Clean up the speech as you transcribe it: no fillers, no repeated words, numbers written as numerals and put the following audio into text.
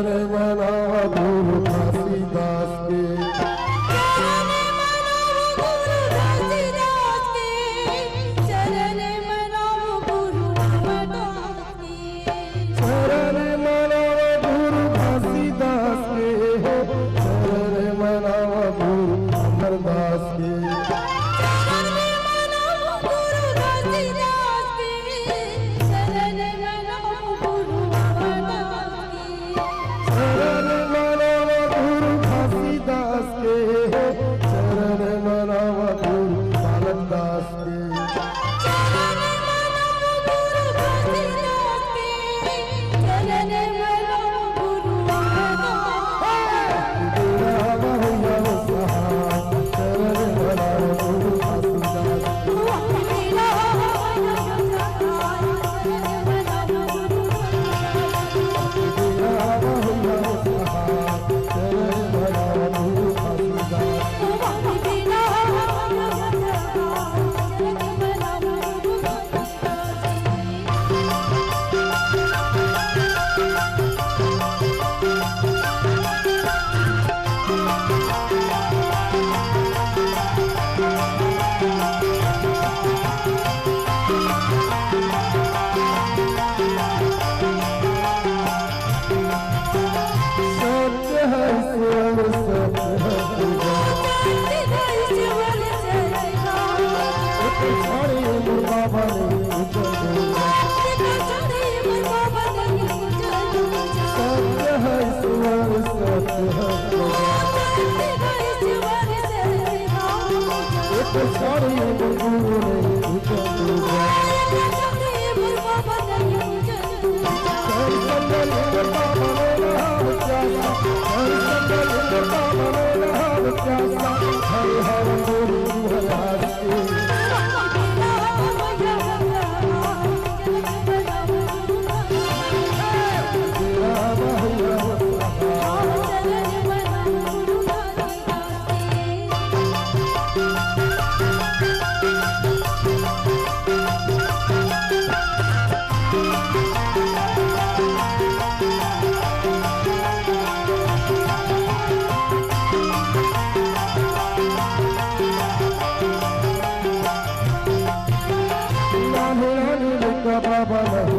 मनावा गुरु घासीदास के चरण मनावा गुरु घासीदास के चरण मनावा गुरु रामदास के चरण मनावा गुरु घासीदास के चरण मनावा गुरु अमरदास के चरण मनावा गुरु घासीदास के चरण मनावा गुरु रामदास के चरण मनावा गुरु घासीदास के चरण मनावा गुरु बालकदास के चरण मनावा गुरु घासीदास के चरण मनावा गुरु रामदास चरण मनावा गुरु घासीदास Baba